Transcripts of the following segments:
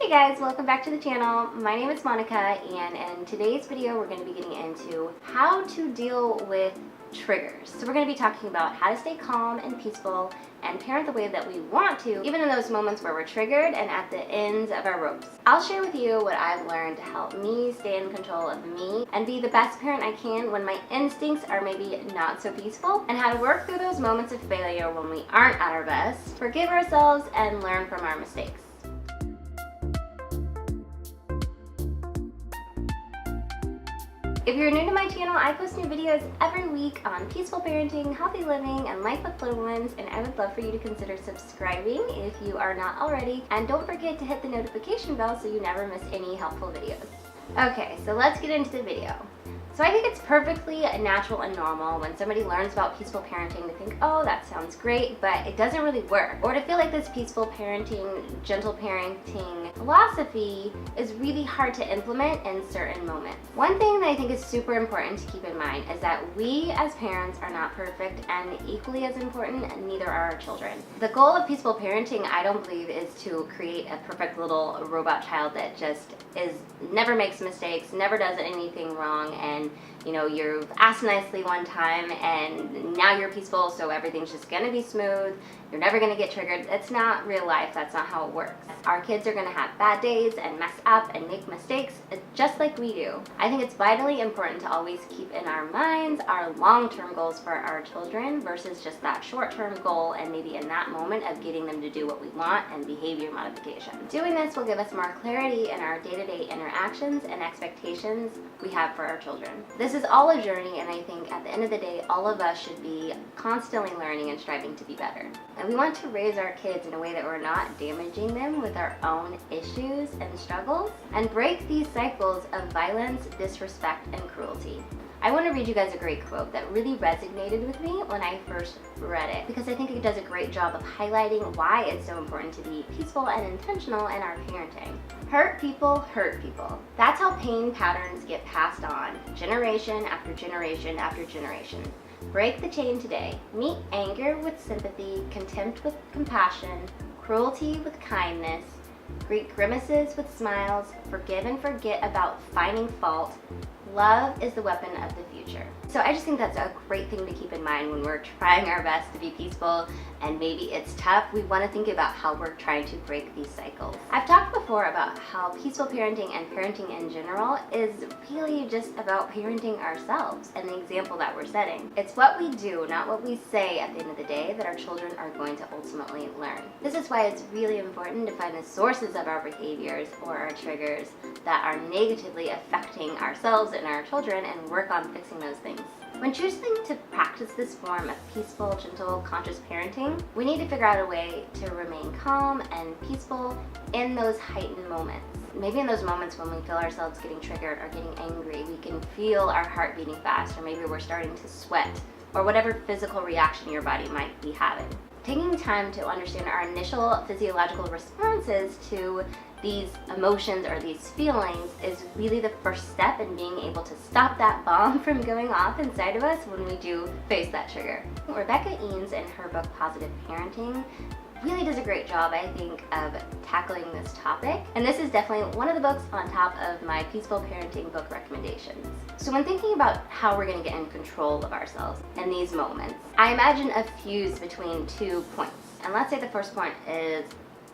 Hey guys, welcome back to the channel. My name is Monica, and in today's video we're going to be getting into how to deal with triggers. So we're going to be talking about how to stay calm and peaceful and parent the way that we want to, even in those moments where we're triggered and at the ends of our ropes. I'll share with you what I've learned to help me stay in control of me and be the best parent I can when my instincts are maybe not so peaceful, and how to work through those moments of failure when we aren't at our best, forgive ourselves, and learn from our mistakes. If you're new to my channel, I post new videos every week on peaceful parenting, healthy living, and life with little ones, and I would love for you to consider subscribing if you are not already, and don't forget to hit the notification bell so you never miss any helpful videos. Okay, so let's get into the video. So I think it's perfectly natural and normal when somebody learns about peaceful parenting to think, oh, that sounds great, but it doesn't really work. Or to feel like this peaceful parenting, gentle parenting philosophy is really hard to implement in certain moments. One thing that I think is super important to keep in mind is that we as parents are not perfect, and equally as important, neither are our children. The goal of peaceful parenting, I don't believe, is to create a perfect little robot child that just never makes mistakes, never does anything wrong, and you've asked nicely one time and now you're peaceful, so everything's just gonna be smooth. You're never gonna get triggered. It's not real life. That's not how it works. Our kids are gonna have bad days and mess up and make mistakes just like we do. I think it's vitally important to always keep in our minds our long-term goals for our children versus just that short-term goal, and maybe in that moment of getting them to do what we want and behavior modification. Doing this will give us more clarity in our day-to-day interactions and expectations we have for our children. This is all a journey, and I think at the end of the day, all of us should be constantly learning and striving to be better. And we want to raise our kids in a way that we're not damaging them with our own issues and struggles, and break these cycles of violence, disrespect, and cruelty. I want to read you guys a great quote that really resonated with me when I first read it, because I think it does a great job of highlighting why it's so important to be peaceful and intentional in our parenting. Hurt people hurt people. That's how pain patterns get passed on, generation after generation after generation. Break the chain today. Meet anger with sympathy, contempt with compassion, cruelty with kindness, greet grimaces with smiles, forgive and forget about finding fault. Love is the weapon of the future. So I just think that's a great thing to keep in mind when we're trying our best to be peaceful, and maybe it's tough. We want to think about how we're trying to break these cycles. I've talked before about how peaceful parenting and parenting in general is really just about parenting ourselves and the example that we're setting. It's what we do, not what we say at the end of the day, that our children are going to ultimately learn. This is why it's really important to find the sources of our behaviors or our triggers that are negatively affecting ourselves and our children, and work on fixing those things. When choosing to practice this form of peaceful, gentle, conscious parenting, we need to figure out a way to remain calm and peaceful in those heightened moments. Maybe in those moments when we feel ourselves getting triggered or getting angry, we can feel our heart beating fast, or maybe we're starting to sweat, or whatever physical reaction your body might be having. Taking time to understand our initial physiological responses to these emotions or these feelings is really the first step in being able to stop that bomb from going off inside of us when we do face that trigger. Rebecca Eanes, in her book Positive Parenting, really does a great job, I think, of tackling this topic. And this is definitely one of the books on top of my peaceful parenting book recommendations. So when thinking about how we're going to get in control of ourselves in these moments, I imagine a fuse between 2 points. And let's say the first point is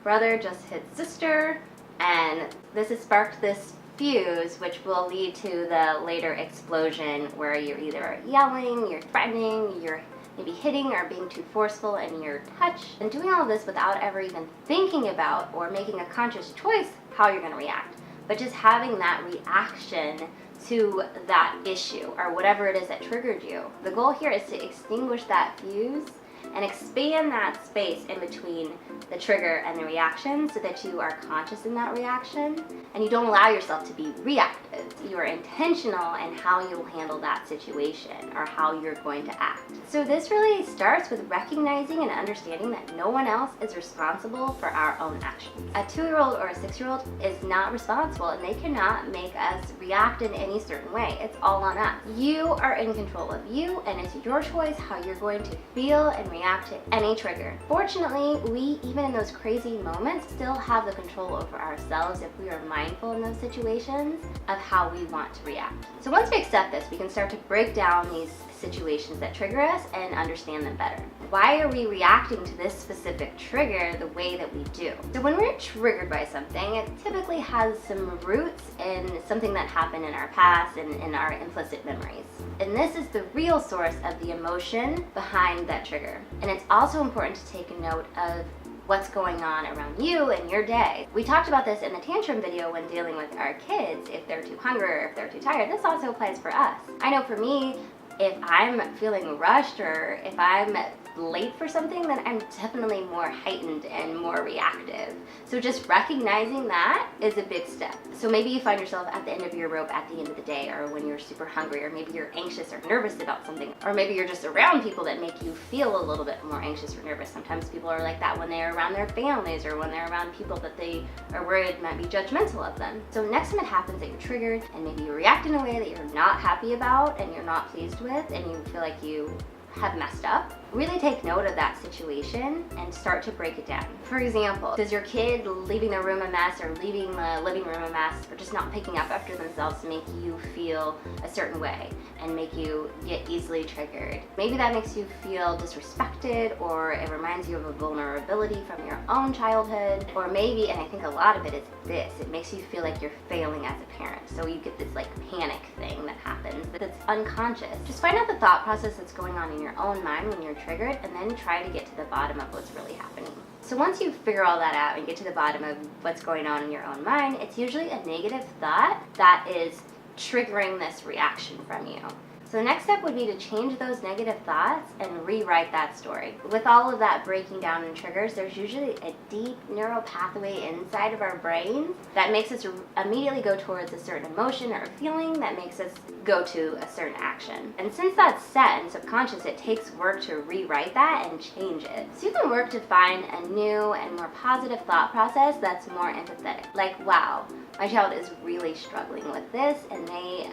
brother just hit sister, and this has sparked this fuse, which will lead to the later explosion where you're either yelling, you're threatening, you're maybe hitting or being too forceful in your touch, and doing all of this without ever even thinking about or making a conscious choice how you're going to react, but just having that reaction to that issue or whatever it is that triggered you. The goal here is to extinguish that fuse and expand that space in between the trigger and the reaction, so that you are conscious in that reaction and you don't allow yourself to be reactive. You are intentional in how you'll handle that situation or how you're going to act. So this really starts with recognizing and understanding that no one else is responsible for our own actions. A 2-year-old or a 6-year-old is not responsible, and they cannot make us react in any certain way. It's all on us. You are in control of you, and it's your choice how you're going to feel and react to any trigger. Fortunately, we, even in those crazy moments, still have the control over ourselves if we are mindful in those situations of how we want to react. So once we accept this, we can start to break down these situations that trigger us and understand them better. Why are we reacting to this specific trigger the way that we do? So when we're triggered by something, it typically has some roots in something that happened in our past and in our implicit memories. And this is the real source of the emotion behind that trigger. And it's also important to take a note of what's going on around you and your day. We talked about this in the tantrum video when dealing with our kids, if they're too hungry or if they're too tired. This also applies for us. I know for me, if I'm feeling rushed or if I'm late for something, then I'm definitely more heightened and more reactive. So just recognizing that is a big step. So maybe you find yourself at the end of your rope at the end of the day, or when you're super hungry, or maybe you're anxious or nervous about something, or maybe you're just around people that make you feel a little bit more anxious or nervous. Sometimes people are like that when they're around their families or when they're around people that they are worried might be judgmental of them. So next time it happens that you're triggered and maybe you react in a way that you're not happy about and you're not pleased with and you feel like you have messed up, really take note of that situation and start to break it down. For example, does your kid leaving their room a mess or leaving the living room a mess or just not picking up after themselves make you feel a certain way and make you get easily triggered? Maybe that makes you feel disrespected, or it reminds you of a vulnerability from your own childhood, or maybe, and I think a lot of it is this, it makes you feel like you're failing as a parent. So you get this like panic thing that happens that's unconscious. Just find out the thought process that's going on in your own mind when you're triggered, and then try to get to the bottom of what's really happening. So once you figure all that out and get to the bottom of what's going on in your own mind, it's usually a negative thought that is triggering this reaction from you. So the next step would be to change those negative thoughts and rewrite that story. With all of that breaking down in triggers, there's usually a deep neural pathway inside of our brains that makes us immediately go towards a certain emotion or feeling that makes us go to a certain action. And since that's set and subconscious, it takes work to rewrite that and change it. So you can work to find a new and more positive thought process that's more empathetic. Like, wow, my child is really struggling with this and they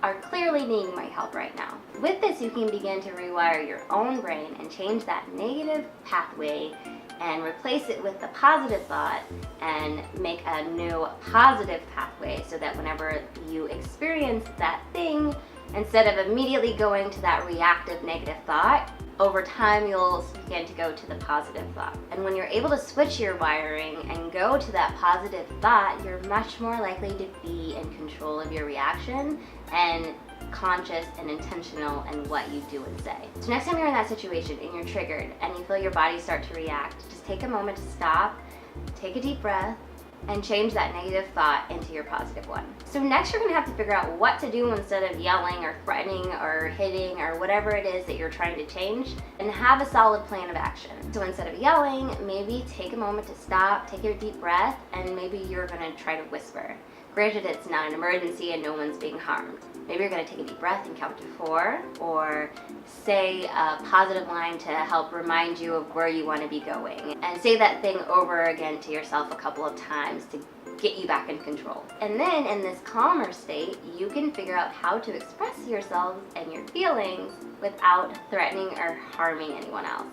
are clearly needing my help right now. With this, you can begin to rewire your own brain and change that negative pathway and replace it with the positive thought and make a new positive pathway so that whenever you experience that thing, instead of immediately going to that reactive negative thought, over time you'll begin to go to the positive thought. And when you're able to switch your wiring and go to that positive thought, you're much more likely to be in control of your reaction and conscious and intentional in what you do and say. So next time you're in that situation and you're triggered and you feel your body start to react, just take a moment to stop, take a deep breath, and change that negative thought into your positive one. So next you're gonna have to figure out what to do instead of yelling or threatening or hitting or whatever it is that you're trying to change, and have a solid plan of action. So instead of yelling, maybe take a moment to stop, take a deep breath, and maybe you're gonna try to whisper. Granted, it's not an emergency and no one's being harmed. Maybe you're gonna take a deep breath and count to 4, or say a positive line to help remind you of where you wanna be going. And say that thing over again to yourself a couple of times to get you back in control. And then in this calmer state, you can figure out how to express yourselves and your feelings without threatening or harming anyone else.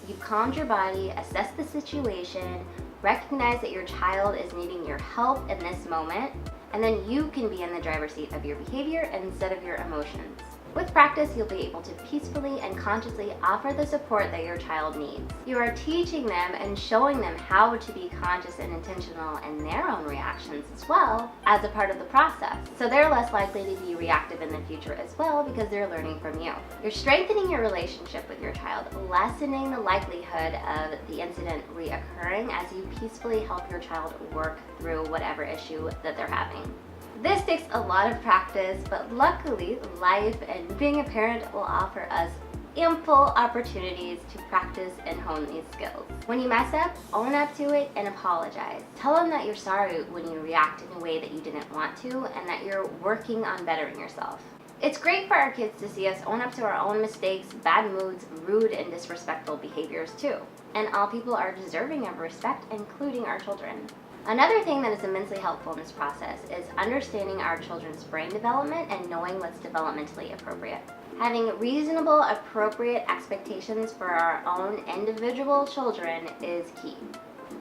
You've calmed your body, assessed the situation, recognize that your child is needing your help in this moment, and then you can be in the driver's seat of your behavior instead of your emotions. With practice, you'll be able to peacefully and consciously offer the support that your child needs. You are teaching them and showing them how to be conscious and intentional in their own reactions as well as a part of the process. So they're less likely to be reactive in the future as well because they're learning from you. You're strengthening your relationship with your child, lessening the likelihood of the incident reoccurring as you peacefully help your child work through whatever issue that they're having. This takes a lot of practice, but luckily, life and being a parent will offer us ample opportunities to practice and hone these skills. When you mess up, own up to it and apologize. Tell them that you're sorry when you react in a way that you didn't want to and that you're working on bettering yourself. It's great for our kids to see us own up to our own mistakes, bad moods, rude and disrespectful behaviors too. And all people are deserving of respect, including our children. Another thing that is immensely helpful in this process is understanding our children's brain development and knowing what's developmentally appropriate. Having reasonable, appropriate expectations for our own individual children is key.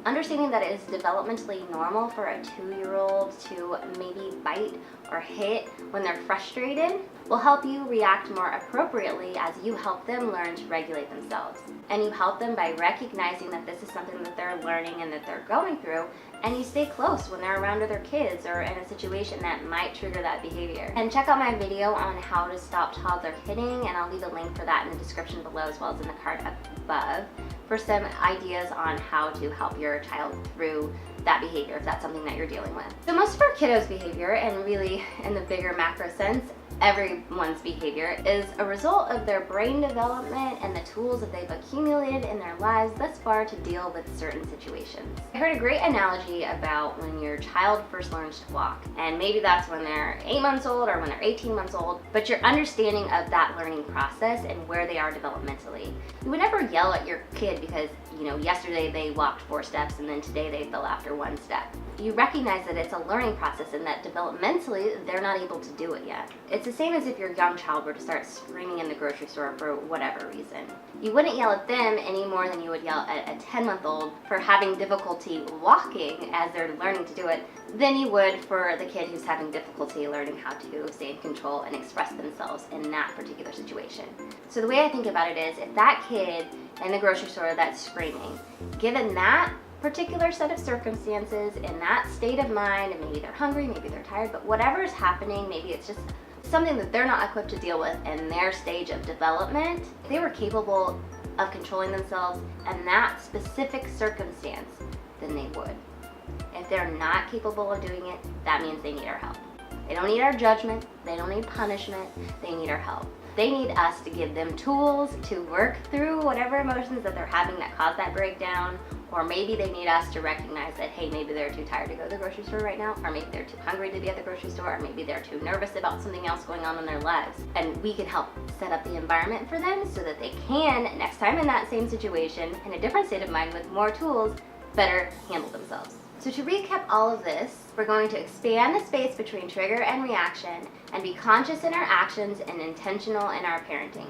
Understanding that it is developmentally normal for a 2-year-old to maybe bite or hit when they're frustrated will help you react more appropriately as you help them learn to regulate themselves. And you help them by recognizing that this is something that they're learning and that they're going through, and you stay close when they're around other kids or in a situation that might trigger that behavior. And check out my video on how to stop toddler hitting, and I'll leave a link for that in the description below as well as in the card above for some ideas on how to help your child through that behavior if that's something that you're dealing with. So most of our kiddos' behavior, and really in the bigger macro sense, everyone's behavior, is a result of their brain development and the tools that they've accumulated in their lives thus far to deal with certain situations. I heard a great analogy about when your child first learns to walk, and maybe that's when they're 8 months old or when they're 18 months old, but your understanding of that learning process and where they are developmentally. You would never yell at your kid because, yesterday they walked 4 steps and then today they fell after 1 step. You recognize that it's a learning process and that developmentally they're not able to do it yet. It's the same as if your young child were to start screaming in the grocery store for whatever reason. You wouldn't yell at them any more than you would yell at a 10-month-old for having difficulty walking as they're learning to do it than you would for the kid who's having difficulty learning how to stay in control and express themselves in that particular situation. So the way I think about it is, if that kid in the grocery store that's screaming, given that particular set of circumstances, in that state of mind, and maybe they're hungry, maybe they're tired, but whatever is happening, maybe it's just something that they're not equipped to deal with in their stage of development, if they were capable of controlling themselves in that specific circumstance, then they would. If they're not capable of doing it, that means they need our help. They don't need our judgment, they don't need punishment, they need our help. They need us to give them tools to work through whatever emotions that they're having that cause that breakdown, or maybe they need us to recognize that, hey, maybe they're too tired to go to the grocery store right now, or maybe they're too hungry to be at the grocery store, or maybe they're too nervous about something else going on in their lives. And we can help set up the environment for them so that they can, next time in that same situation, in a different state of mind with more tools, better handle themselves. So to recap all of this, we're going to expand the space between trigger and reaction and be conscious in our actions and intentional in our parenting.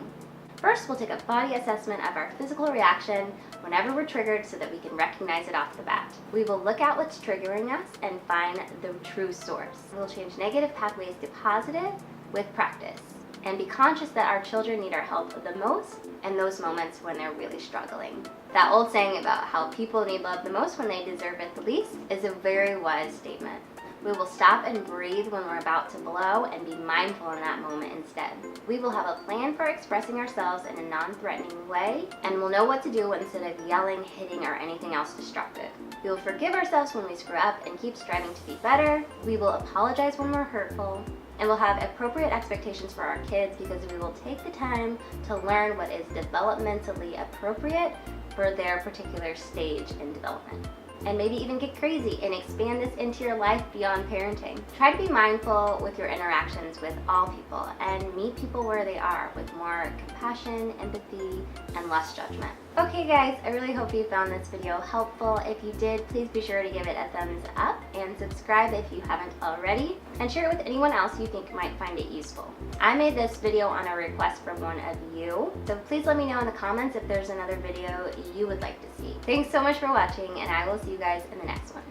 First, we'll take a body assessment of our physical reaction whenever we're triggered so that we can recognize it off the bat. We will look at what's triggering us and find the true source. We'll change negative pathways to positive with practice, and be conscious that our children need our help the most in those moments when they're really struggling. That old saying about how people need love the most when they deserve it the least is a very wise statement. We will stop and breathe when we're about to blow and be mindful in that moment instead. We will have a plan for expressing ourselves in a non-threatening way, and we'll know what to do instead of yelling, hitting, or anything else destructive. We will forgive ourselves when we screw up and keep striving to be better. We will apologize when we're hurtful, and we'll have appropriate expectations for our kids because we will take the time to learn what is developmentally appropriate for their particular stage in development. And maybe even get crazy and expand this into your life beyond parenting. Try to be mindful with your interactions with all people and meet people where they are with more compassion, empathy, and less judgment. Okay guys, I really hope you found this video helpful. If you did, please be sure to give it a thumbs up and subscribe if you haven't already, and share it with anyone else you think might find it useful. I made this video on a request from one of you, so please let me know in the comments if there's another video you would like to see. Thanks so much for watching, and I will see you guys in the next one.